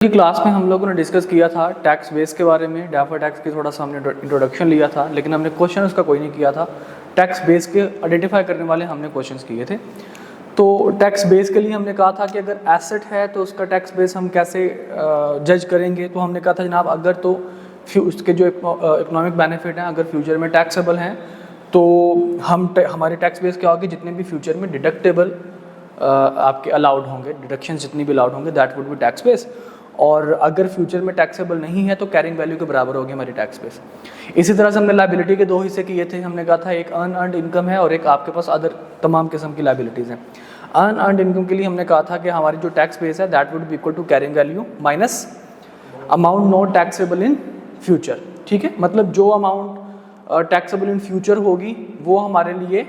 की क्लास में हम लोगों ने डिस्कस किया था टैक्स बेस के बारे में, डेफर्ड टैक्स की थोड़ा सा हमने इंट्रोडक्शन लिया था, लेकिन हमने क्वेश्चन उसका कोई नहीं किया था। टैक्स बेस के आइडेंटिफाई करने वाले हमने क्वेश्चंस किए थे। तो टैक्स बेस के लिए हमने कहा था कि अगर एसेट है तो उसका टैक्स बेस हम कैसे जज करेंगे। तो हमने कहा था जनाब अगर तो उसके जो इकोनॉमिक बेनिफिट हैं अगर फ्यूचर में टैक्सेबल हैं तो हमारे टैक्स बेस क्या होगी, जितने भी फ्यूचर में डिडक्टेबल आपके अलाउड होंगे, डिडक्शन जितनी भी अलाउड होंगे that would B tax base. और अगर फ्यूचर में टैक्सेबल नहीं है तो कैरिंग वैल्यू के बराबर होगी हमारी टैक्स बेस। इसी तरह से हमने लायबिलिटी के दो हिस्से किए थे। हमने कहा था एक अनअर्न्ड इनकम है और एक आपके पास अदर तमाम किस्म की लायबिलिटीज़ हैं। अनअर्न्ड इनकम के लिए हमने कहा था कि हमारी जो टैक्स बेस है that would be equal to carrying value minus amount not taxable in future. ठीक है, मतलब जो अमाउंट टैक्सेबल इन फ्यूचर होगी वो हमारे लिए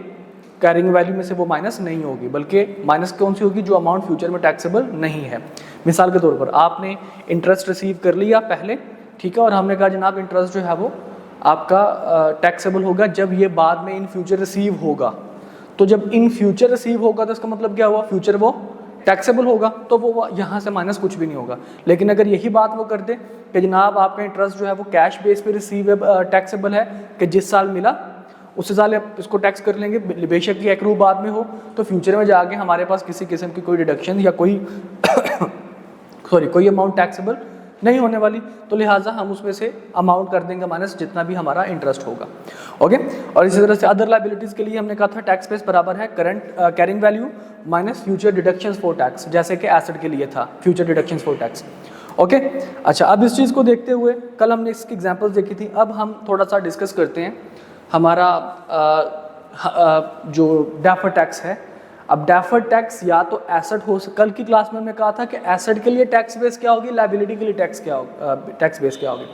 कैरिंग वैल्यू में से वो माइनस नहीं होगी, बल्कि माइनस कौन सी होगी, जो अमाउंट फ्यूचर में टैक्सेबल नहीं है। मिसाल के तौर पर आपने इंटरेस्ट रिसीव कर लिया पहले, ठीक है, और हमने कहा जनाब इंटरेस्ट जो है वो आपका टैक्सेबल होगा जब ये बाद में इन फ्यूचर रिसीव होगा। तो जब इन फ्यूचर रिसीव होगा तो इसका मतलब क्या हुआ, फ्यूचर वो टैक्सेबल होगा, तो वो यहाँ से माइनस कुछ भी नहीं होगा। लेकिन अगर यही बात वो कर दे कि जनाब आपका इंटरेस्ट जो है वो कैश बेस पे रिसीव टैक्सेबल है कि जिस साल मिला उस साल आप इसको टैक्स कर लेंगे, बेशक ये एक्रू बाद में हो, तो फ्यूचर में जाके हमारे पास किसी किस्म की कोई डिडक्शन या कोई कोई अमाउंट टैक्सेबल नहीं होने वाली, तो लिहाजा हम उसमें से अमाउंट कर देंगे माइनस जितना भी हमारा इंटरेस्ट होगा। ओके, और इसी तरह से अदर लायबिलिटीज़ के लिए हमने कहा था टैक्स बेस बराबर है current carrying value minus future deductions for tax, जैसे कि एसेट के लिए था future deductions for tax. Okay, अच्छा, अब इस चीज़ को देखते हुए कल हमने इसकी एग्जाम्पल्स देखी थी, अब हम थोड़ा सा डिस्कस करते हैं हमारा जो डेफर्ड टैक्स है। अब डेफर्ड टैक्स या तो एसेट हो, कल की क्लास में हमने कहा था कि एसेट के लिए टैक्स बेस क्या होगी, लायबिलिटी के लिए टैक्स बेस क्या होगी।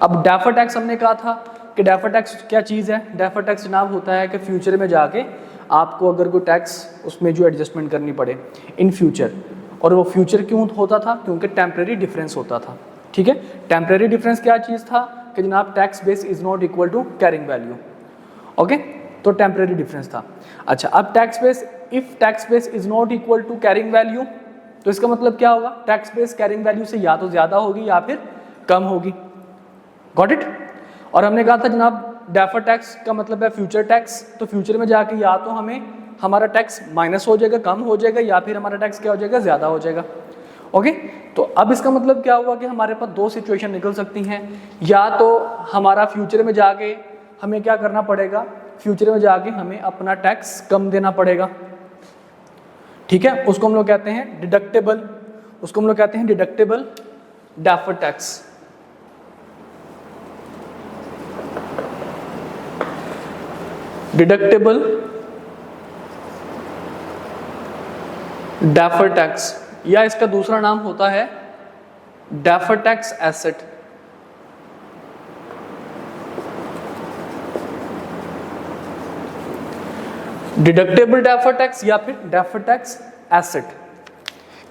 अब डेफर्ड टैक्स हमने कहा था कि डेफर्ड टैक्स क्या चीज़ है। डेफर्ड टैक्स जनाब होता है कि फ्यूचर में जाके आपको अगर कोई टैक्स उसमें जो एडजस्टमेंट करनी पड़े इन फ्यूचर, और वो फ्यूचर क्यों होता था, क्योंकि टेम्प्रेरी डिफरेंस होता था। ठीक है, टेम्प्रेरी डिफरेंस क्या चीज़ था कि जनाब tax base is not equal to carrying value. Okay, तो टेम्परेरी डिफरेंस था। अच्छा, अब tax base, if tax base is not equal to carrying value, तो इसका मतलब क्या होगा, टैक्स बेस कैरिंग वैल्यू से या तो ज्यादा होगी या फिर कम होगी। Got it. और हमने कहा था जनाब डेफर्ड टैक्स का मतलब है फ्यूचर टैक्स, तो फ्यूचर में जाके या तो हमें हमारा टैक्स माइनस हो जाएगा, कम हो जाएगा, या फिर हमारा टैक्स क्या हो जाएगा, ज्यादा हो जाएगा। ओके, तो अब इसका मतलब क्या हुआ कि हमारे पास दो सिचुएशन निकल सकती हैं, या तो हमारा फ्यूचर में जाके हमें क्या करना पड़ेगा, फ्यूचर में जाके हमें अपना टैक्स कम देना पड़ेगा। ठीक है, उसको हम लोग कहते हैं डिडक्टेबल, उसको हम लोग कहते हैं deductible deferred tax. Deductible deferred tax, या इसका दूसरा नाम होता है deferred tax asset. Deductible deferred tax या फिर डेफर्ड टैक्स एसेट,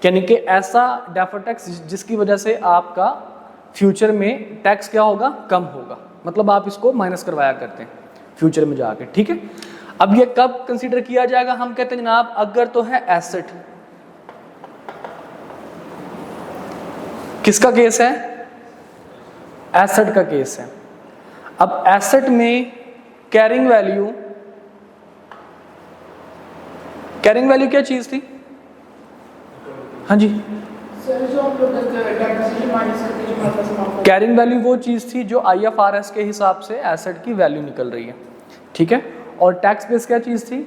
यानी कि ऐसा डेफर्ड टैक्स जिसकी वजह से आपका फ्यूचर में टैक्स क्या होगा, कम होगा, मतलब आप इसको माइनस करवाया करते हैं फ्यूचर में जाके। ठीक है, अब ये कब कंसीडर किया जाएगा, हम कहते हैं जनाब अगर तो है एसेट, किसका केस है, एसेट का केस है। अब एसेट में कैरिंग वैल्यू, कैरिंग वैल्यू क्या चीज थी, हाँ जी, कैरिंग वैल्यू वो चीज थी जो IFRS के हिसाब से एसेट की वैल्यू निकल रही है। ठीक है, और टैक्स बेस क्या चीज थी,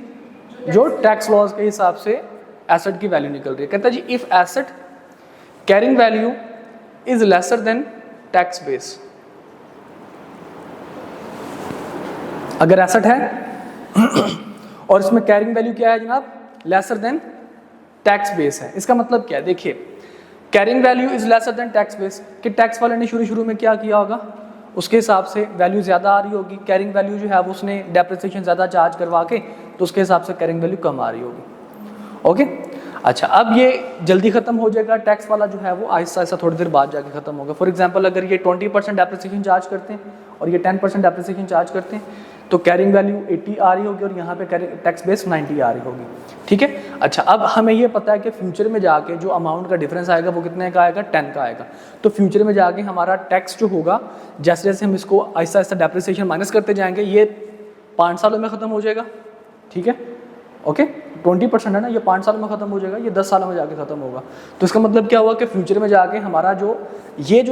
जो टैक्स लॉज के हिसाब से एसेट की वैल्यू निकल रही है। कहता है जी if asset carrying value is lesser than tax base, अगर एसेट है और इसमें कैरिंग वैल्यू क्या है जनाब, लेसर देन टैक्स बेस है, इसका मतलब क्या है, देखिए carrying value is lesser than tax base, कि टैक्स वाले ने शुरू में क्या किया होगा, उसके हिसाब से वैल्यू ज़्यादा आ रही होगी, कैरिंग वैल्यू जो है वो उसने डेप्रिसिएशन ज़्यादा चार्ज करवा के, तो उसके हिसाब से कैरिंग वैल्यू कम आ रही होगी। ओके, अच्छा, अब ये जल्दी खत्म हो जाएगा, टैक्स वाला जो है वो आहिस्ता आहिस्ता थोड़ी देर बाद जाके खत्म होगा। फॉर एग्जांपल अगर ये 20% डेप्रिसिएशन चार्ज करते हैं और ये 10% डेप्रिसिएशन चार्ज करते हैं तो कैरिंग वैल्यू 80 आ रही होगी और यहाँ पे टैक्स बेस 90 आ रही होगी, ठीक है। अच्छा, अब हमें ये पता है कि फ्यूचर में जाके जो अमाउंट का डिफरेंस आएगा वो कितने का आएगा, 10 का आएगा। तो फ्यूचर में जाके हमारा टैक्स जो होगा, जैसे जैसे हम इसको आहिस्ता आहिस्ता डेप्रिसिएशन माइनस करते जाएंगे, ये 5 सालों में ख़त्म हो जाएगा, ठीक है, ओके। 20% है ना, ये 5 सालों में ख़त्म हो जाएगा, ये 10 सालों में जाके ख़त्म होगा। तो इसका मतलब क्या हुआ कि फ्यूचर में जाके हमारा जो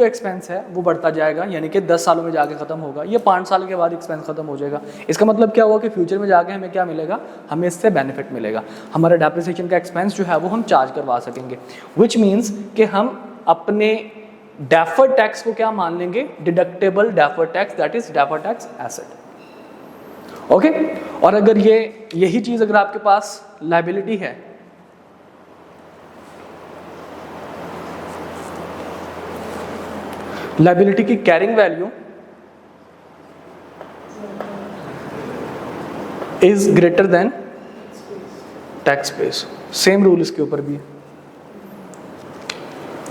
एक्सपेंस है वो बढ़ता जाएगा, यानी कि 10 सालों में जाके ख़त्म होगा, ये 5 साल के बाद एक्सपेंस ख़त्म हो जाएगा। इसका मतलब क्या हुआ कि फ्यूचर में जाके हमें क्या मिलेगा, हमें इससे बेनिफिट मिलेगा, हमारा डेप्रिसिएशन का एक्सपेंस जो है वो हम चार्ज करवा सकेंगे। विच मीन्स कि हम अपने डेफर्ड टैक्स को क्या मान लेंगे, deductible deferred tax, that is deferred tax asset, okay. और अगर यही चीज अगर आपके पास लायबिलिटी है, लायबिलिटी की carrying value is greater than tax base, same rule इसके ऊपर भी है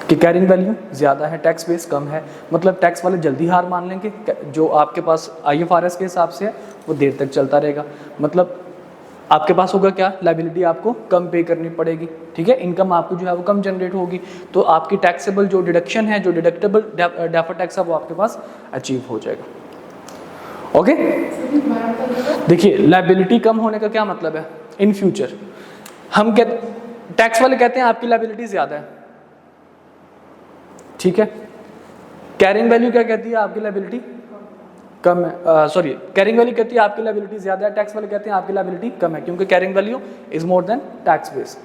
कि कैरिंग वैल्यू ज़्यादा है, टैक्स बेस कम है, मतलब टैक्स वाले जल्दी हार मान लेंगे, जो आपके पास IFRS के हिसाब से है वो देर तक चलता रहेगा। मतलब आपके पास होगा क्या, लायबिलिटी आपको कम पे करनी पड़ेगी, ठीक है, इनकम आपको जो है वो कम जनरेट होगी, तो आपकी टैक्सेबल जो डिडक्शन है, जो डिडक्टेबल डेफर्ड टैक्स है वो आपके पास अचीव हो जाएगा, ओके। देखिए, लायबिलिटी कम होने का क्या मतलब है, इन फ्यूचर हम टैक्स वाले कहते हैं आपकी लायबिलिटी ज़्यादा है, ठीक है, कैरिंग वैल्यू क्या कहती है, आपकी लायबिलिटी कम है, सॉरी, कैरिंग वैल्यू कहती है आपकी लायबिलिटी ज्यादा है, टैक्स वाले कहते हैं आपकी लायबिलिटी कम है, क्योंकि carrying value is more than tax base.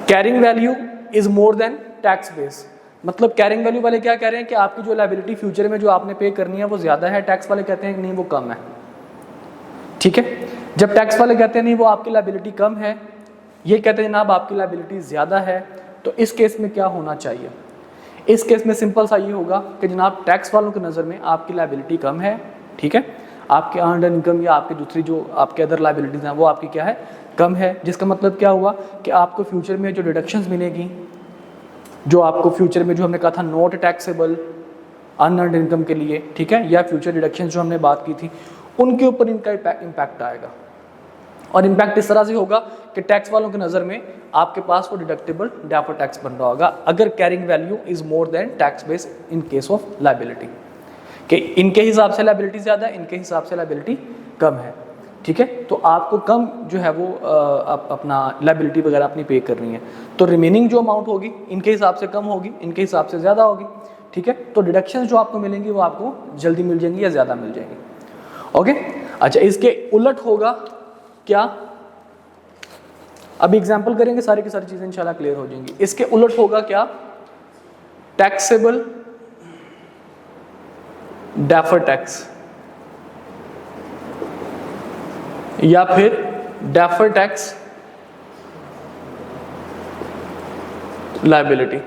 Carrying value is more than tax base, मतलब कैरिंग वैल्यू वाले क्या कह रहे हैं कि आपकी जो लायबिलिटी फ्यूचर में जो आपने पे करनी है वो ज्यादा है, टैक्स वाले कहते हैं कि नहीं वो कम है, ठीक है। जब टैक्स वाले कहते हैं नहीं वो आपकी लायबिलिटी कम है, ये कहते हैं जनाब आपकी लायबिलिटी ज्यादा है, तो इस केस में क्या होना चाहिए, इस केस में सिंपल सा ये होगा कि जनाब टैक्स वालों की नज़र में आपकी लायबिलिटी कम है, ठीक है, आपके अर्नड इनकम या आपकी दूसरी जो आपके अदर लायबिलिटीज़ हैं वो आपकी क्या है, कम है, जिसका मतलब क्या हुआ कि आपको फ्यूचर में जो डिडक्शंस मिलेगी, जो आपको फ्यूचर में जो हमने कहा था नॉट टैक्सेबल अनअर्नड इनकम के लिए, ठीक है, या फ्यूचर डिडक्शंस जो हमने बात की थी, उनके ऊपर इनका इम्पैक्ट आएगा। और इम्पैक्ट इस तरह से होगा कि टैक्स वालों की नज़र में आपके पास वो डिडक्टेबल डेफर्ड टैक्स बन रहा होगा अगर carrying value is more than tax base in case of liability, कि इनके हिसाब से लायबिलिटी ज़्यादा है, इनके हिसाब से लायबिलिटी कम है, ठीक है, तो आपको कम जो है वो अपना लायबिलिटी वगैरह अपनी पे करनी है, तो रिमेनिंग जो अमाउंट होगी इनके हिसाब से कम होगी, इनके हिसाब से ज़्यादा होगी, ठीक है, तो डिडक्शंस जो आपको मिलेंगी वो आपको जल्दी मिल जाएंगी या ज़्यादा मिल जाएंगी, ओके। अच्छा, इसके उलट होगा क्या, अब एग्जाम्पल करेंगे, सारी की सारी चीजें इंशाल्लाह क्लियर हो जाएंगी। इसके उलट होगा क्या, टैक्सेबल डेफर्ड टैक्स या फिर डेफर्ड टैक्स लायबिलिटी।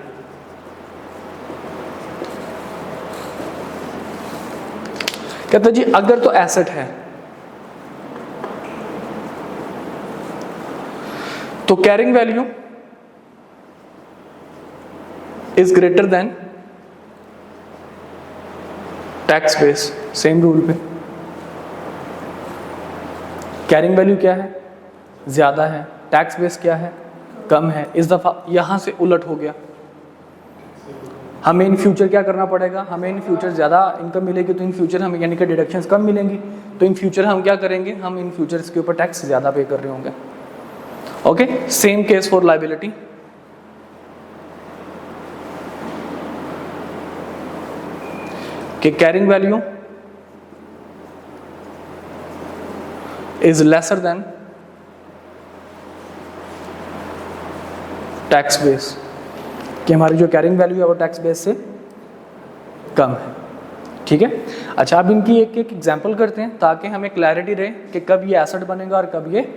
कहते जी अगर तो एसेट है तो carrying value is greater than tax base, same rule पे कैरिंग वैल्यू क्या है, ज्यादा है, टैक्स बेस क्या है, कम है। इस दफा यहां से उलट हो गया, हमें इन फ्यूचर क्या करना पड़ेगा, हमें इन फ्यूचर ज़्यादा इनकम मिलेगी तो इन फ्यूचर हमें यानी कि डिडक्शंस कम मिलेंगी, तो इन फ्यूचर हम क्या करेंगे, हम इन फ्यूचर के ऊपर टैक्स ज़्यादा पे कर रहे होंगे, okay. Same case for liability, कि carrying value is lesser than tax base, कि हमारी जो कैरिंग वैल्यू है वो टैक्स बेस से कम है, ठीक है। अच्छा, अब इनकी एक एक एग्जांपल करते हैं ताकि हमें क्लैरिटी रहे कि कब ये एसेट बनेगा और कब ये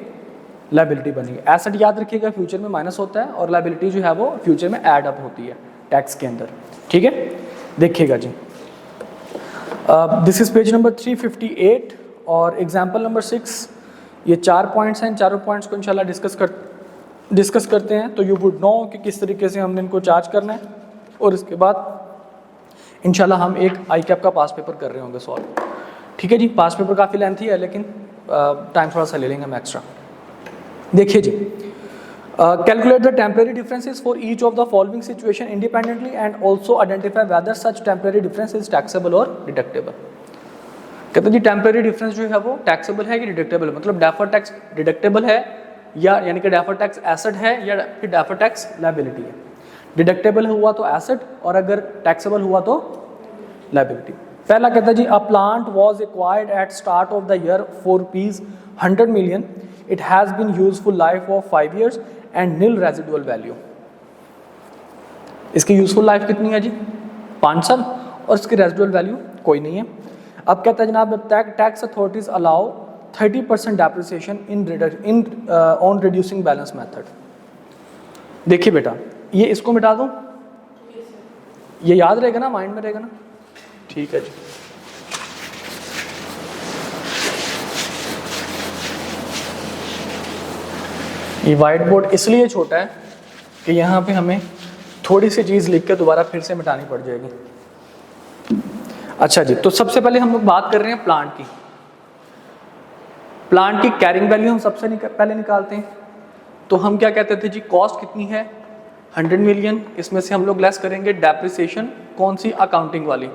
लायबिलिटी बनेगी। एसेट याद रखिएगा फ्यूचर में माइनस होता है और लायबिलिटी जो है वो फ्यूचर में ऐड अप होती है टैक्स के अंदर, ठीक है। देखिएगा जी, दिस इज पेज नंबर 358 और एग्जाम्पल नंबर 6, ये 4 पॉइंट्स हैं, इन चारों पॉइंट्स को इंशाल्लाह डिस्कस कर डिस्कस करते हैं तो यू वुड नो कि किस तरीके से हमने इनको चार्ज करना है, और इसके बाद इंशाल्लाह हम एक आई कैप का पास पेपर कर रहे होंगे सॉल्व। ठीक है जी, पास पेपर काफ़ी लेंथी है लेकिन टाइम थोड़ा सा ले लेंगे हम एक्स्ट्रा। देखिए जी, calculate the temporary differences for each of the following situation independently and also identify whether such temporary difference is taxable और डिडक्टेबल। कहते हैं जी टेम्परेरी डिफरेंस जो है वो टैक्सेबल है कि डिडक्टेबल है, मतलब डेफर टैक्स डिडक्टेबल है या यानी कि डेफर टैक्स एसेट है या फिर डेफर टैक्स लायबिलिटी है। डिडक्टेबल हुआ तो एसेट और अगर टैक्सेबल हुआ तो लायबिलिटी। पहला कहता है जी a plant was acquired at start of the year for ₹100 million, it has been useful life of 5 years and nil residual value. इसकी यूजफुल लाइफ कितनी है जी 5 साल, और इसकी रेजिडुअल वैल्यू कोई नहीं है। अब कहता है जनाब tax authorities allow 30% depreciation in on reducing balance method. देखिए बेटा, ये इसको मिटा दूं, ये याद रहेगा ना, माइंड में रहेगा ना, ठीक है जी। ये वाइट बोर्ड इसलिए छोटा है कि यहाँ पे हमें थोड़ी सी चीज़ लिख के दोबारा फिर से मिटानी पड़ जाएगी। अच्छा जी, तो सबसे पहले हम लोग बात कर रहे हैं प्लांट की। प्लांट की कैरिंग वैल्यू हम सबसे पहले निकालते हैं। तो हम क्या कहते थे जी, कॉस्ट कितनी है 100 मिलियन, इसमें से हम लोग लेस करेंगे डेप्रिसिएशन, कौन सी अकाउंटिंग वाली,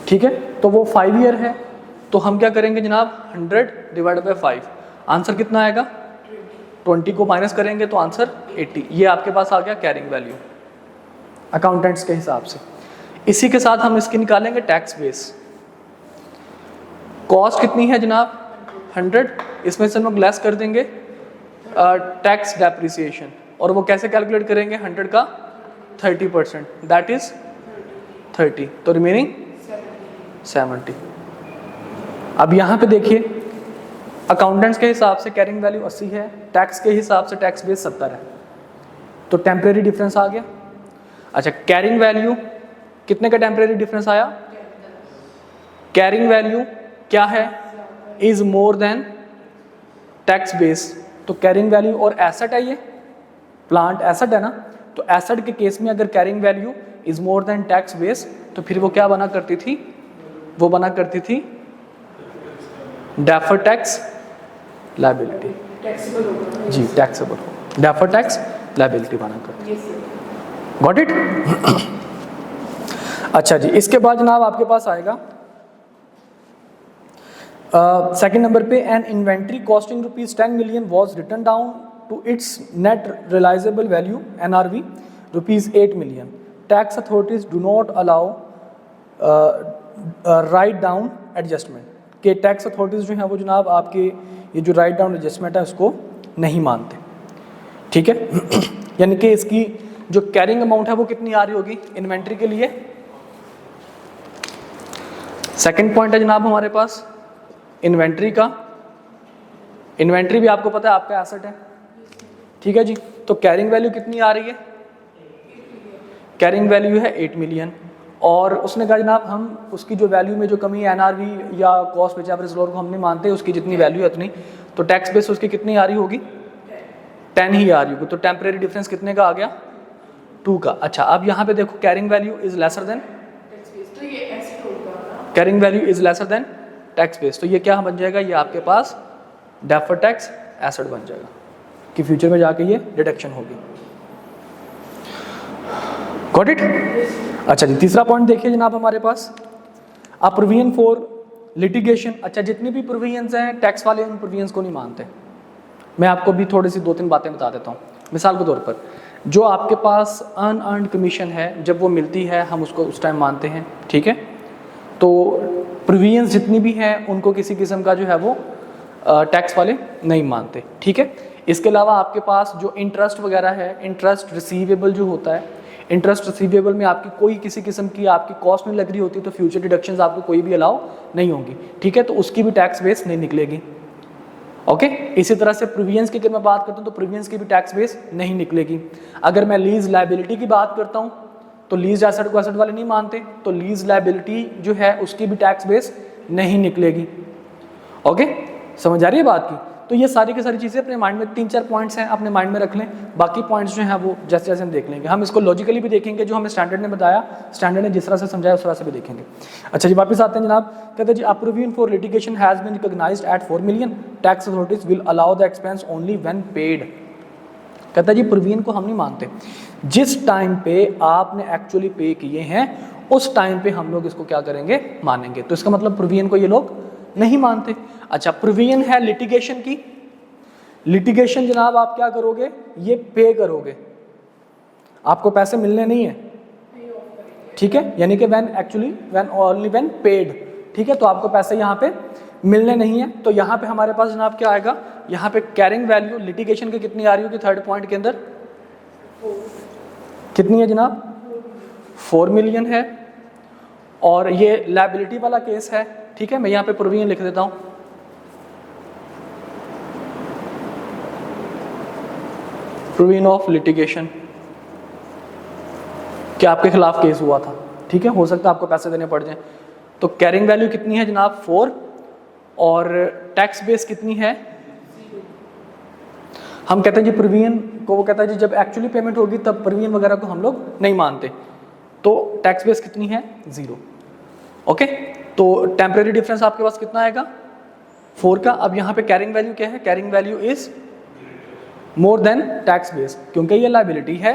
ठीक है, तो वो 5 ईयर है। तो हम क्या करेंगे जनाब 100 डिवाइड बाई 5, आंसर कितना आएगा 20 को माइनस करेंगे तो आंसर 80। ये आपके पास आ गया कैरिंग वैल्यू अकाउंटेंट्स के हिसाब से। इसी के साथ हम इसकी निकालेंगे टैक्स बेस। कॉस्ट कितनी है जनाब 100, इसमें से हम लोग लेस कर देंगे टैक्स डेप्रिसिएशन, और वो कैसे कैलकुलेट करेंगे 100 का 30%, दैट इज 30, तो रिमेनिंग 70। अब यहाँ पे देखिए अकाउंटेंट्स के हिसाब से कैरिंग वैल्यू 80 है, टैक्स के हिसाब से टैक्स बेस 70 है, तो टेम्परेरी डिफरेंस आ गया। अच्छा, कैरिंग वैल्यू कितने का टेम्परेरी डिफरेंस आया, कैरिंग वैल्यू क्या है is more than tax base. तो कैरिंग वैल्यू और एसेट है, ये प्लांट एसेट है ना, तो एसेट के केस में अगर carrying value is more than tax base तो फिर वो क्या बना करती थी, वो बना करती थी डेफर टैक्स लायबिलिटी जी, टैक्सेबल हो, डेफर टैक्स लायबिलिटी बना करती, गॉट इट। अच्छा जी, इसके बाद जनाब आपके पास आएगा सेकंड नंबर पे, an inventory costing ₹10 million was written down to its net realisable value NRV ₹8 million। Tax authorities do not allow write down adjustment, के टैक्स अथॉरिटीज जो हैं वो जनाब आपके ये जो राइट डाउन एडजस्टमेंट है उसको नहीं मानते, ठीक है। यानी कि इसकी जो कैरिंग अमाउंट है वो कितनी आ रही होगी इन्वेंट्री के लिए। सेकंड पॉइंट है जनाब हमारे पास इन्वेंट्री का। इन्वेंट्री भी आपको पता है आपका एसेट है, ठीक है जी। तो कैरिंग वैल्यू कितनी आ रही है, कैरिंग वैल्यू है 8 मिलियन, और उसने कहा जनाब हम उसकी जो वैल्यू में जो कमी है NRV या कॉस्ट बेच एवरेज लोअर को हम नहीं मानते, उसकी जितनी वैल्यू है उतनी, तो टैक्स बेस उसकी कितनी आ रही होगी 10 ही आ रही होगी। तो टेम्परेरी डिफरेंस कितने का आ गया 2 का। अच्छा, अब यहाँ पे देखो carrying value is lesser then, carrying value is lesser than tax base, तो ये क्या बन जाएगा, ये आपके पास डेफर टैक्स एसेट बन जाएगा कि फ्यूचर में जाके ये डिडक्शन होगी, गॉट इट। अच्छा जी, तीसरा पॉइंट देखिए जनाब हमारे पास अ प्रोविजन फॉर लिटिगेशन। अच्छा, जितनी भी प्रोविजंस हैं टैक्स वाले उन प्रोविजंस को नहीं मानते। मैं आपको भी थोड़ी सी 2-3 बातें बता देता हूँ। मिसाल के तौर पर जो आपके पास अनअर्न्ड कमीशन है जब वो मिलती है हम उसको उस टाइम मानते हैं, ठीक है। तो प्रोविजंस जितनी भी हैं उनको किसी किस्म का जो है वो टैक्स वाले नहीं मानते, ठीक है। इसके अलावा आपके पास जो इंटरेस्ट वगैरह है, इंटरेस्ट रिसीवेबल जो होता है, इंटरेस्ट रिसीवेबल में आपकी कोई किसी किस्म की आपकी कॉस्ट नहीं लग रही होती, तो फ्यूचर डिडक्शंस आपको कोई भी अलाउ नहीं होंगी, ठीक है। तो उसकी भी टैक्स बेस नहीं निकलेगी, ओके। इसी तरह से प्रोविजंस की अगर मैं बात करता हूँ तो प्रोविजंस की भी टैक्स बेस नहीं निकलेगी। अगर मैं लीज लायबिलिटी की बात करता हूँ तो लीज एसेट को एसेट वाले नहीं मानते, तो लीज लायबिलिटी जो है उसकी भी टैक्स बेस नहीं निकलेगी, ओके। समझ आ रही है बात की। तो ये सारी की सारी चीज़ें अपने माइंड में 3-4 पॉइंट्स हैं, अपने माइंड में रख लें। बाकी पॉइंट्स जो हैं वो जैसे जैसे हम देख लेंगे, हम इसको लॉजिकली भी देखेंगे, जो हमें स्टैंडर्ड ने बताया, स्टैंडर्ड ने जिस तरह से समझाया उस तरह से भी देखेंगे। अच्छा जी, वापस आते हैं जनाब। कहते हैं जी, provision for litigation has been recognised at 4 million, tax authorities will allow the expense only when paid. कहता है जी प्रोविजन को हम नहीं मानते, जिस टाइम पे आपने एक्चुअली पे किए हैं उस टाइम पे हम लोग इसको क्या करेंगे, मानेंगे। तो इसका मतलब प्रोविजन को ये लोग नहीं मानते। अच्छा, प्रोविजन है लिटिगेशन की। लिटिगेशन जनाब आप क्या करोगे, ये पे करोगे, आपको पैसे मिलने नहीं है, ठीक है, यानी कि व्हेन ओनली व्हेन पेड, ठीक है, तो आपको पैसे यहाँ पे मिलने नहीं है। तो यहाँ पे हमारे पास जनाब क्या आएगा, यहाँ पे कैरिंग वैल्यू लिटिगेशन की कितनी आ रही होगी, थर्ड पॉइंट के अंदर कितनी है जनाब, 4 मिलियन है, और ये लायबिलिटी वाला केस है, ठीक है। मैं यहाँ पे प्रोविजन लिख देता हूँ, प्रोविजन ऑफ लिटिगेशन, कि आपके खिलाफ केस हुआ था, ठीक है, हो सकता है आपको पैसे देने पड़ जाएं। तो कैरिंग वैल्यू कितनी है जनाब, 4, और टैक्स बेस कितनी है, हम कहते हैं जी प्रोविजन को, वो कहता है जी जब एक्चुअली पेमेंट होगी तब प्रोविजन वगैरह को हम लोग नहीं मानते। तो टैक्स बेस कितनी है, 0, ओके। तो टेम्परेरी डिफरेंस आपके पास कितना आएगा, 4 का। अब यहाँ पे कैरिंग वैल्यू क्या है, carrying value is more than tax base, क्योंकि ये लायबिलिटी है।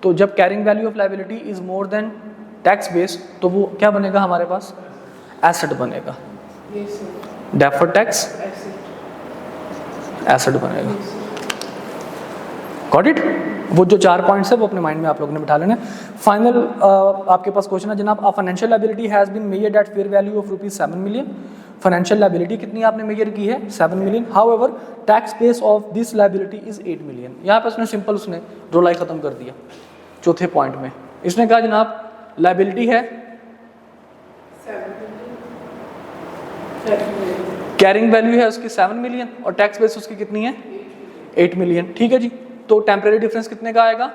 तो जब carrying value of liability is more than tax base, तो वो क्या बनेगा हमारे पास, एसेट बनेगा, डेफर्ड टैक्स एसेट बनेगा। Got it. वो जो 4 पॉइंट्स है वो अपने माइंड में आप लोगों ने बिठा लेना। फाइनल आपके पास क्वेश्चन है जनाब, a financial liability has been measured at fair value of ₹7 million. Financial liability कितनी आपने मेजर की है, 7 million. However tax base of this liability is 8 million. यहाँ पे उसने सिंपल उसने रोलाई खत्म कर दिया चौथे पॉइंट में। इसने कहा जनाब लायबिलिटी है, कैरिंग वैल्यू है उसकी 7 मिलियन और टैक्स बेस उसकी कितनी है, 8 मिलियन, ठीक है जी। तो टेम्परेरी डिफरेंस कितने का आएगा,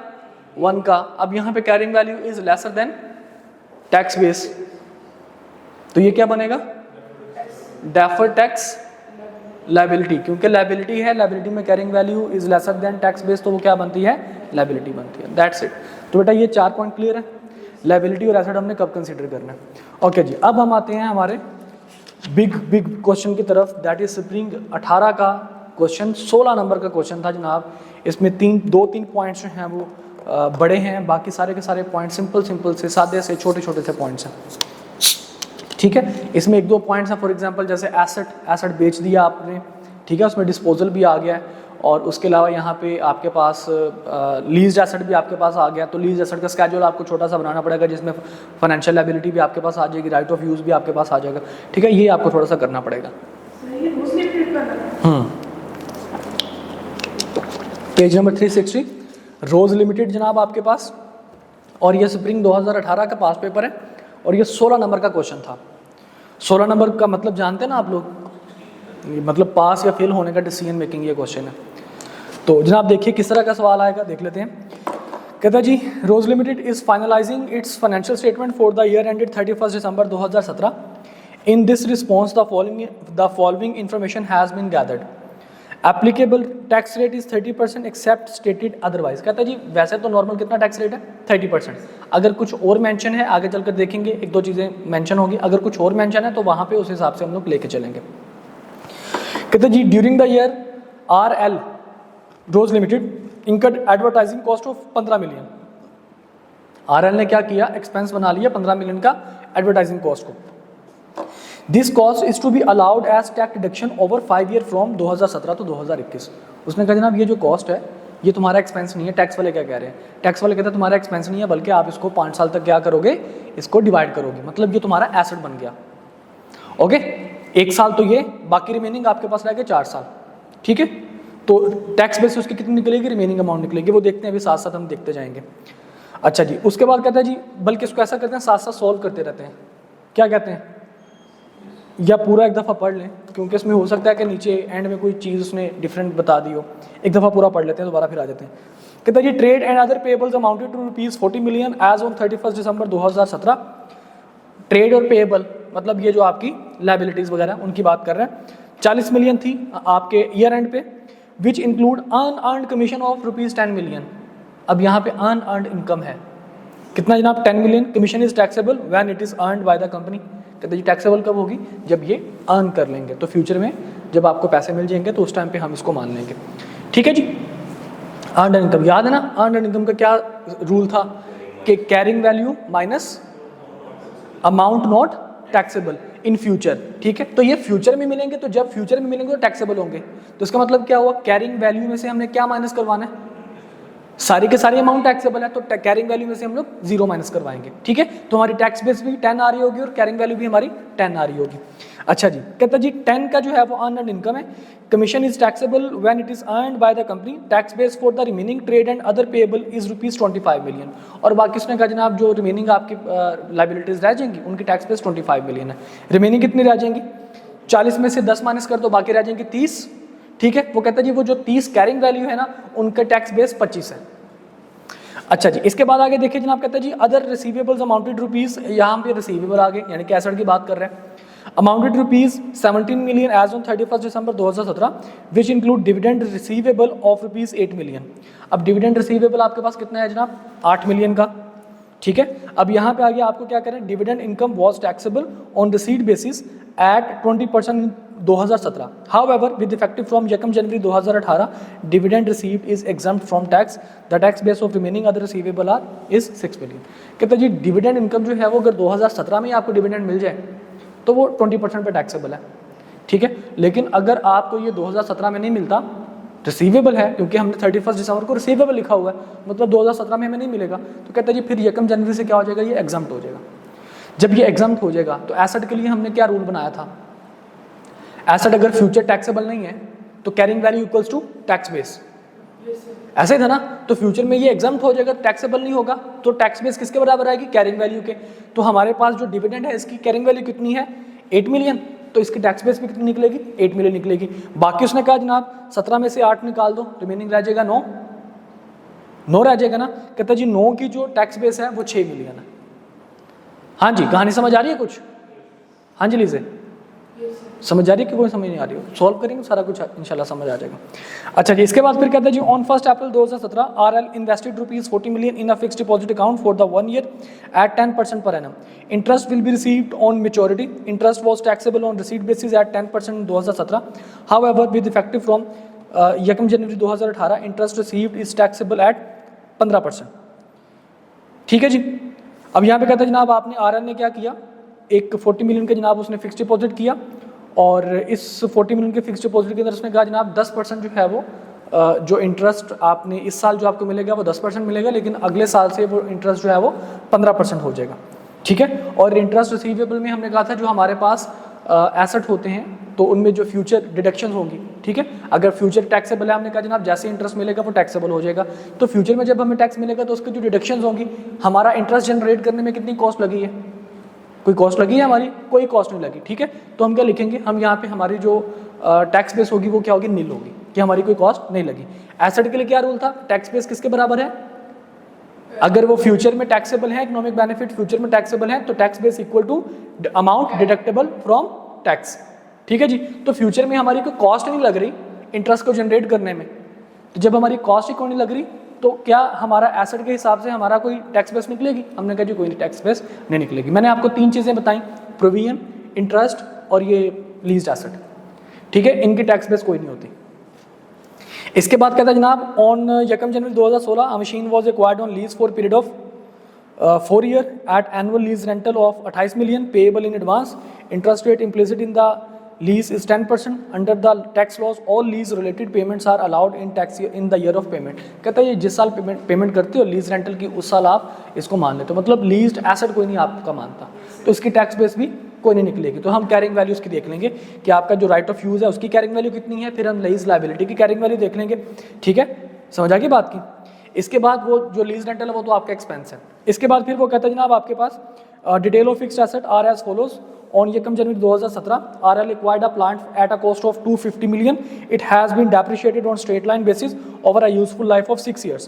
1 का। अब यहाँ पे carrying value is lesser than tax base, तो ये क्या बनेगा, डेफर्ड टैक्स लायबिलिटी, क्योंकि लायबिलिटी है, लायबिलिटी में carrying value is lesser than tax base, तो वो क्या बनती है, लायबिलिटी बनती है। That's it. तो बेटा ये 4 पॉइंट क्लियर है, लायबिलिटी और एसेट हमने कब कंसीडर करना है। ओके जी, अब हम आते हैं हमारे बिग क्वेश्चन की तरफ, दैट इज स्प्रिंग 18 का क्वेश्चन। 16 नंबर का क्वेश्चन था जनाब। इसमें 2-3 पॉइंट्स जो हैं वो बड़े हैं, बाकी सारे के सारे पॉइंट सिंपल से, सादे से, छोटे से पॉइंट्स हैं, ठीक है। इसमें 1-2 पॉइंट्स हैं, फॉर एग्जांपल जैसे एसेट बेच दिया आपने, ठीक है, उसमें डिस्पोजल भी आ गया है, और उसके अलावा यहाँ पे आपके पास लीज एसेट भी आपके पास आ गया। तो लीज एसेट का स्केड्यूल आपको छोटा सा बनाना पड़ेगा, जिसमें फाइनेंशियल लायबिलिटी भी आपके पास आ जाएगी, राइट ऑफ यूज़ भी आपके पास आ जाएगा, ठीक है, ये आपको थोड़ा सा करना पड़ेगा। पेज नंबर 360 रोज लिमिटेड जनाब आपके पास, और ये स्प्रिंग 2018 का पास पेपर है, और ये 16 नंबर का क्वेश्चन था। 16 नंबर का मतलब जानते हैं ना आप लोग, मतलब पास या फेल होने का डिसीजन मेकिंग ये क्वेश्चन है। तो जनाब देखिए किस तरह का सवाल आएगा, देख लेते हैं। कहता है जी Rose Limited is finalising its financial statement for the year ended 31 December 2017। In this response the following information has been gathered. Applicable tax rate is 30% except stated otherwise. कहता है जी वैसे तो नॉर्मल कितना टैक्स रेट है, 30%। अगर कुछ और mention है, आगे चलकर देखेंगे 1-2 चीज़ें मेंशन होगी, अगर कुछ और मेंशन है तो वहाँ पे उस हिसाब से हम लोग लेके चलेंगे। कहते जी during the year RL Rose Limited incurred advertising cost of 15 million. RL ने क्या किया, एक्सपेंस बना लिया 15 मिलियन का एडवर्टाइजिंग कॉस्ट को। This cost is to be allowed as tax deduction over 5 year from 2017 to 2021। उसने कहा जनाब ये जो कॉस्ट है ये तुम्हारा एक्सपेंस नहीं है। टैक्स वाले क्या कह रहे हैं, टैक्स वाले कहते हैं तुम्हारा एक्सपेंस नहीं है, बल्कि आप इसको 5 साल तक क्या करोगे, इसको डिवाइड करोगे, मतलब ये तुम्हारा एसेट बन गया। ओके, 1 साल तो ये, बाकी रिमेनिंग आपके पास रह गए 4 साल, ठीक है। तो टैक्स बेस उसकी कितनी निकलेगी, रिमेनिंग अमाउंट निकलेगी, वो देखते हैं अभी साथ साथ हम देखते जाएंगे। अच्छा जी, उसके बाद कहता है जी बल्कि इसको ऐसा करते हैं साथ साथ सॉल्व करते रहते हैं, क्या कहते हैं, या पूरा एक दफ़ा पढ़ लें, क्योंकि इसमें हो सकता है कि नीचे एंड में कोई चीज़ उसने डिफरेंट बता दी हो। एक दफ़ा पूरा पढ़ लेते हैं, दोबारा फिर आ जाते हैं। कहता है जी trade and other payables amounted to ₹40 million as on 31 December 2017। Trade और पेबल मतलब ये जो आपकी लायबिलिटीज़ वगैरह उनकी बात कर रहे हैं। 40 मिलियन थी आपके ईयर एंड पे, विच include unearned commission of ₹10 million. अब यहाँ पे अनअर्न्ड इनकम है कितना जनाब, 10 million. Commission is taxable when it is earned by the company. कहते जी टैक्सेबल कब होगी, जब ये अर्न कर लेंगे, तो फ्यूचर में जब आपको पैसे मिल जाएंगे तो उस टाइम पे हम इसको मान लेंगे। ठीक है जी। अर्नड इनकम याद है ना, अर्नड इनकम का क्या रूल था कि carrying value minus amount not taxable in future. ठीक है, तो ये फ्यूचर में मिलेंगे, तो जब फ्यूचर में मिलेंगे तो टैक्सेबल होंगे। तो इसका मतलब क्या हुआ, कैरिंग वैल्यू में से हमने क्या माइनस करवाना है, सारी के सारी अमाउंट टैक्सेबल है, तो कैरिंग वैल्यू में से हम लोग 0 माइनस करवाएंगे। ठीक है, तो हमारी टैक्स बेस भी 10 आ रही होगी और कैरिंग वैल्यू भी हमारी 10 आ रही होगी। अच्छा जी, कहता जी 10 का जो है वो अर्नड इनकम है। Commission is taxable when it is earned by the company. Tax base for the remaining trade and other payable is ₹25 million. और बाकी उसने कहा जनाब जो रिमेनिंग आपकी लाइबिलिटीज रह जाएंगी उनकी टैक्स बेस 25 मिलियन है। रिमेनिंग कितनी रह जाएंगी, 40 में से 10 माइनस कर दो, बाकी रह जाएंगे 30। ठीक है, वो कहता जी वो जो 30 कैरिंग वैल्यू है ना उनका टैक्स बेस 25 है। अच्छा जी, इसके बाद आगे देखिए जनाब, कहता है जी अदर रिसीवेबल्स अमाउंटेड रुपीज, यहाँ पे रिसीवेबल आ गए यानी कि एसेट की बात कर रहे हैं। Amounted ₹17 million as on 31 December 2017 which include dividend receivable of ₹8 million. अब डिविडेंड रिसीवेबल आपके पास कितना है जनाब, 8 मिलियन का। ठीक है, अब यहाँ पे आगे आपको क्या करें, dividend income was taxable on receipt basis at 20% 2017। However with effective from 1 January 2018 dividend received is exempt from tax. The tax base of remaining other receivable are is 6 million. कहते हैं जी डिविडेंड इनकम जो है वो अगर 2017 में आपको dividend मिल जाए तो वो 20% पे टैक्सेबल है। ठीक है, लेकिन अगर आपको ये 2017 में नहीं मिलता, रिसीवेबल है क्योंकि हमने 31 दिसंबर को रिसीवेबल लिखा हुआ है, मतलब 2017 में हमें नहीं मिलेगा, तो कहते हैं जी फिर 1 जनवरी से क्या हो जाएगा, ये एग्जम्प्ट हो जाएगा। जब ये एग्जम्प्ट हो जाएगा तो एसेट के लिए हमने क्या रूल बनाया था, एसेट अगर फ्यूचर टैक्सेबल नहीं है तो carrying value equals to tax base, ऐसे ही था ना। तो फ्यूचर में ये एग्जम्प्ट हो जाएगा, टैक्सेबल नहीं होगा, तो टैक्स बेस किसके बराबर आएगी, कैरिंग वैल्यू के। तो हमारे पास जो डिविडेंड है इसकी कैरिंग वैल्यू कितनी है, 8 मिलियन, तो इसकी टैक्स बेस भी कितनी निकलेगी, 8 मिलियन निकलेगी। बाकी उसने कहा जनाब 17 में से 8 निकाल दो, रिमेनिंग रह जाएगा 9 रह जाएगा ना। कहता जी 9 की जो टैक्स बेस है वो 6 मिलियन है। हाँ जी, कहानी समझ आ रही है कुछ, हाँ जी लीजिए, समझ आ रही है कि कोई समझ नहीं आ रही हो, सॉल्व करेंगे सारा कुछ इंशाल्लाह समझ आ जाएगा। अच्छा जी, इसके बाद फिर कहते हैं जी on 1 April 2017 RL invested ₹40 million in a fixed deposit account for the 1 year at 10% per annum. Interest will be received on maturity. Interest was taxable on receipt basis at 10% in 2017. However, with effective from 1 January 2018, interest received is taxable at 15%. ठीक है जी। अब यहाँ पे कहते हैं जनाब आपने RL ने क्या किया, एक 40 मिलियन का जनाब उसने फिक्स्ड डिपॉजिट किया और इस 40 मिलियन के फिक्स्ड डिपॉजिट के अंदर उसने कहा जनाब 10% जो है वो जो इंटरेस्ट आपने इस साल जो आपको मिलेगा वो 10% मिलेगा, लेकिन अगले साल से वो इंटरेस्ट जो है वो 15% हो जाएगा। ठीक है, और इंटरेस्ट रिसीवेबल में हमने कहा था जो हमारे पास एसेट होते हैं तो उनमें जो फ्यूचर डिडक्शन होंगी, ठीक है, अगर फ्यूचर टैक्सेबल है हमने कहा जनाब जैसे इंटरेस्ट मिलेगा वो टैक्सेबल हो जाएगा। तो फ्यूचर में जब हमें टैक्स मिलेगा तो उसकी जो डिडक्शन होंगी, हमारा इंटरेस्ट जनरेट करने में कितनी कॉस्ट लगी है, कोई कॉस्ट लगी है हमारी, कोई कॉस्ट नहीं लगी। ठीक है, तो हम क्या लिखेंगे, हम यहाँ पे हमारी जो टैक्स बेस होगी वो क्या होगी, नील होगी, कि हमारी कोई कॉस्ट नहीं लगी। एसेट के लिए क्या रूल था, टैक्स बेस किसके बराबर है, अगर वो फ्यूचर में टैक्सेबल है, इकोनॉमिक बेनिफिट फ्यूचर में टैक्सेबल है तो tax base equal to amount deductible from tax. ठीक है जी, तो फ्यूचर में हमारी कोई कॉस्ट नहीं लग रही इंटरेस्ट को जनरेट करने में, तो जब हमारी कॉस्ट ही कोई नहीं लग रही तो क्या हमारा एसेट के हिसाब से हमारा कोई टैक्स बेस निकलेगी, हमने कहा जी कोई टैक्स बेस नहीं निकलेगी। मैंने आपको 3 चीज़ें बताई, प्रोविजन, इंटरेस्ट और ये लीज्ड एसेट। ठीक है, इनकी टैक्स बेस कोई नहीं होती। इसके बाद कहता है जनाब on 1 January 2016 a machine was acquired on lease for period of 4 year at annual lease rental of 28 million payable in advance. Interest rate implicit in the lease is 10%. Under the tax laws all lease related payments are allowed in tax year in the year of payment. कहता है ये जिस साल payment करते हो lease rental की उस साल आप इसको मान लेते हो, मतलब लीज्ड एसेट कोई नहीं आपका मानता, तो इसकी टैक्स बेस भी कोई नहीं निकलेगी। तो हम कैरिंग वैल्यू उसकी देख लेंगे कि आपका जो राइट ऑफ यूज़ है उसकी कैरिंग वैल्यू कितनी है, फिर हम लीज लायबिलिटी की कैरिंग वैल्यू देख लेंगे। ठीक है, समझ आ गई बात की। इसके बाद वो जो लीज रेंटल है वो तो आपका एक्सपेंस है। इसके बाद फिर वो कहता है जनाब आपके पास detail of fixed asset are as follows. On 1 January 2017, RL acquired a plant at a cost of 250 million. It has been depreciated on straight line basis over a useful life of 6 years.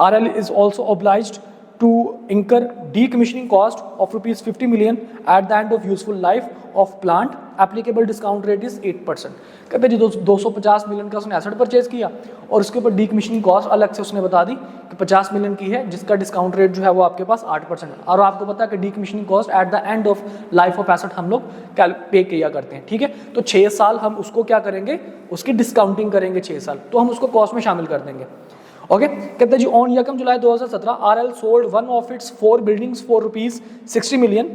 RL is also obliged to incur decommissioning cost of rupees 50 million at the end of useful life of plant. Applicable discount rate is 8%. कहते हैं जी 250 million का उसने asset purchase किया और उसके ऊपर decommissioning cost अलग से उसने बता दी कि 50 मिलियन की है, जिसका डिस्काउंट रेट जो है वो आपके पास 8% है। और आपको पता है कि decommissioning cost at the end of life of asset हम लोग पे किया करते हैं, ठीक है। तो 6 साल हम उसको क्या करेंगे, उसकी डिस्काउंटिंग करेंगे 6 साल, तो हम उसको कॉस्ट में शामिल कर देंगे। ओके कहते हैं जी ऑन यकम जुलाई 2017 RL sold one of its 4 buildings for rupees 60 million.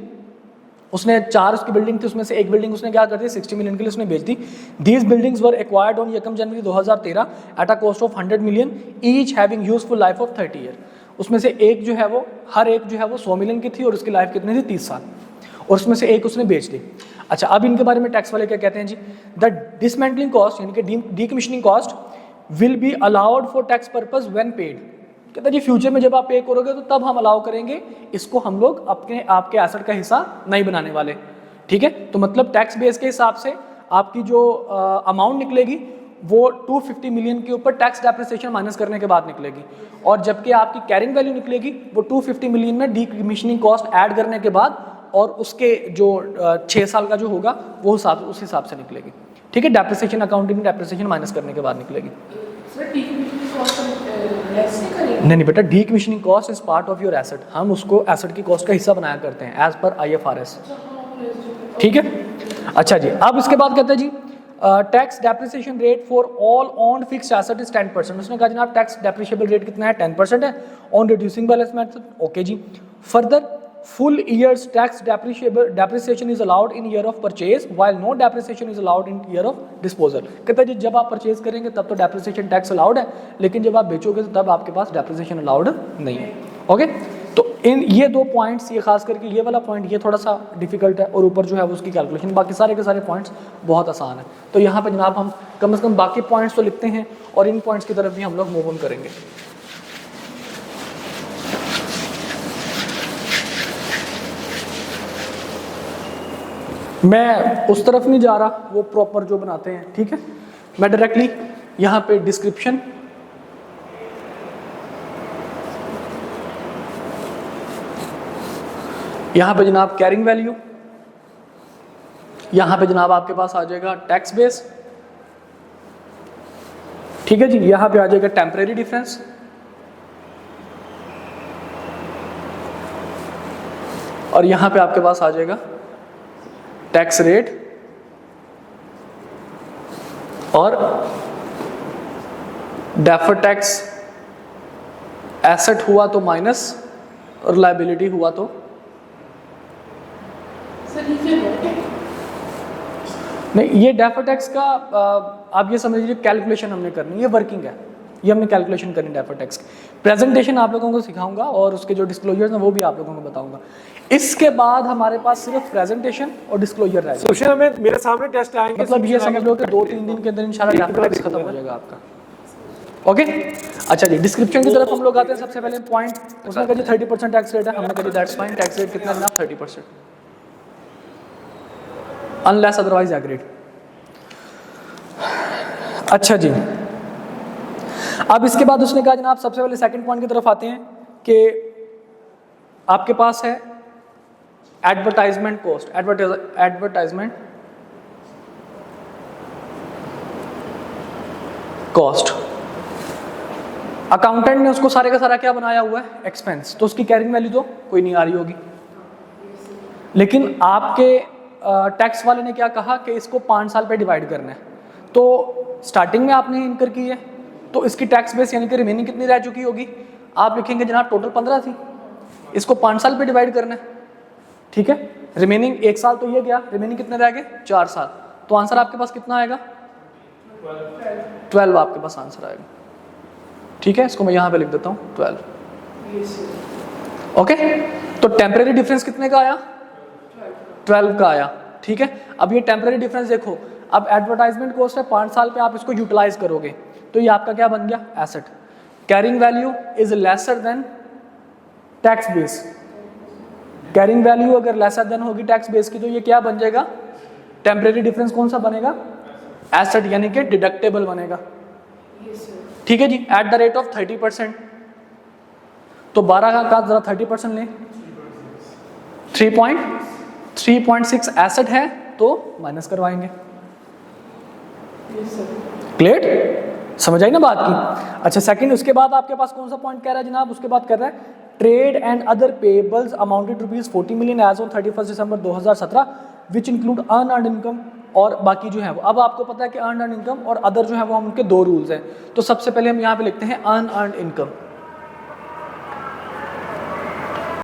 उसने 4 उसकी बिल्डिंग थी, उसमें से एक बिल्डिंग उसने क्या कर दी, 60 मिलियन के लिए उसने बेच दी। These buildings were acquired on यकम January 2013 at a cost of 100 million each having useful life of 30 year. उसमें से एक जो है वो हर एक जो है वो 100 मिलियन की थी और उसकी लाइफ कितनी थी, 30 साल, और उसमें से एक उसने बेच दी। अच्छा, अब इनके बारे में टैक्स वाले क्या कहते हैं जी, द डिसमेंटलिंग कॉस्ट यानी कि decommissioning cost will be allowed for tax purpose when paid. कहता है जी फ्यूचर में जब आप पे करोगे तो तब हम अलाउ करेंगे, इसको हम लोग अपने आपके एसेट का हिस्सा नहीं बनाने वाले, ठीक है। तो मतलब टैक्स बेस के हिसाब से आपकी जो अमाउंट निकलेगी वो 250 मिलियन के ऊपर टैक्स डेप्रिसिएशन माइनस करने के बाद निकलेगी, और जबकि आपकी कैरिंग वैल्यू निकलेगी वो 250 मिलियन में डीकमिशनिंग कॉस्ट ऐड करने के बाद और उसके जो 6 साल का जो होगा वो उस हिसाब से निकलेगी, ठीक है। डेप्रिसिएशन अकाउंटिंग डेप्रिसिएशन माइनस करने के बाद निकलेगी। नहीं बेटा, decommissioning cost is part of your asset, हम उसको एसेट की कॉस्ट का हिस्सा बनाया करते हैं एज पर IFRS, ठीक है। अच्छा जी, अब इसके बाद कहते हैं जी tax depreciation rate for all on fixed asset is 10%। उसने कहा जनाब टैक्स डेप्रिशिएबल रेट कितना है, 10% है on reducing balance method, okay जी। Further full year's tax depreciation is allowed in year of purchase while no depreciation is allowed in year of disposal। कहता है जी जब आप परचेज करेंगे तब तो डेप्रिसिएशन टैक्स अलाउड है, लेकिन जब आप बेचोगे तो तब आपके पास डेप्रिसिएशन अलाउड नहीं है, ओके। तो इन ये 2 पॉइंट्स, ये खास करके ये वाला पॉइंट ये थोड़ा सा डिफिकल्ट है, और ऊपर जो है वो उसकी कैलकुलेशन, बाकी सारे के सारे पॉइंट्स बहुत आसान है। तो यहाँ पे जनाब हम कम से कम बाकी पॉइंट्स तो लिखते हैं और इन पॉइंट्स की तरफ भी हम लोग मूव ऑन करेंगे। मैं उस तरफ नहीं जा रहा, वो प्रॉपर जो बनाते हैं, ठीक है। मैं डायरेक्टली यहाँ पे डिस्क्रिप्शन, यहाँ पे जनाब कैरिंग वैल्यू, यहाँ पे जनाब आपके पास आ जाएगा टैक्स बेस, ठीक है जी। यहाँ पे आ जाएगा टेम्परेरी डिफरेंस, और यहाँ पे आपके पास आ जाएगा टैक्स रेट, और डेफर टैक्स एसेट हुआ तो माइनस और लायबिलिटी हुआ तो नहीं। ये डेफर टैक्स का आप ये समझ लीजिए कैलकुलेशन हमने करनी है, ये वर्किंग है, ये हमने कैलकुलेशन करनी डेफर टैक्स की। प्रेजेंटेशन आप लोगों को सिखाऊंगा और उसके जो डिस्क्लोजर्स हैं वो भी आप लोगों को बताऊंगा। इसके बाद हमारे पास सिर्फ प्रेजेंटेशन और डिस्क्लोजर रहेगा। सोशल में मेरे सामने टेस्ट आएंगे, मतलब ये समझ लो कि 2-3 दिन के अंदर इंशाल्लाह डेफर टैक्स खत्म हो जाएगा आपका, ओके। अच्छा जी, डिस्क्रिप्शन की तरफ हम लोग आते हैं। सबसे पहले पॉइंट उसने कहा जी 30% टैक्स रेट है, हमने कहा दैट्स फाइन। टैक्स रेट कितना है, 30% अनलेस अदरवाइज एग्रीड। अच्छा जी, अब इसके बाद उसने कहा जनाब सबसे पहले सेकंड पॉइंट की तरफ आते हैं कि आपके पास है advertisement cost, advertisement cost. Accountant ने उसको सारे का सारा क्या बनाया हुआ है, एक्सपेंस, तो उसकी कैरिंग वैल्यू तो कोई नहीं आ रही होगी। लेकिन आपके टैक्स वाले ने क्या कहा कि इसको 5 साल पे डिवाइड करना है, तो स्टार्टिंग में आपने इनकर की है तो इसकी टैक्स बेस यानी कि रिमेनिंग कितनी रह चुकी होगी, आप लिखेंगे जनाब टोटल 15 थी, इसको 5 साल पे डिवाइड करना है, ठीक है। रिमेनिंग 1 साल तो ये गया, रिमेनिंग कितने रह गए, 4 साल, तो आंसर आपके पास कितना आएगा, 12 आपके पास आंसर आएगा, ठीक है। इसको मैं यहाँ पे लिख देता हूँ 12, ओके। तो टेम्परेरी डिफरेंस कितने का आया, 12 का आया, ठीक है। अब ये टेम्परेरी डिफरेंस देखो, अब एडवर्टाइजमेंट कॉस्ट है 5 साल पे आप इसको यूटिलाइज करोगे तो ये आपका क्या बन गया, asset. Carrying value is lesser than tax base, carrying value अगर लेसर देन होगी टैक्स बेस की तो ये क्या बन जाएगा, टेम्परेरी डिफरेंस कौन सा बनेगा, एसेट, यानी कि डिडक्टेबल बनेगा, ठीक है जी, एट द रेट ऑफ 30%। तो 12 का जरा 30% लें, 3.6 एसेट है तो माइनस करवाएंगे। क्लियर, समझ आई ना बात की। अच्छा सेकंड, उसके बाद आपके पास कौन सा पॉइंट कह रहा है जनाब, उसके बाद कह रहा है trade and other payables amounted ₹40 million as on 31 December 2017 which include unearned income, और बाकी जो है वो, अब आपको पता है कि अनअर्न्ड इनकम और अदर जो है वो हम उनके दो रूल्स हैं। तो सबसे पहले हम यहाँ पे लिखते हैं अनअर्न्ड इनकम।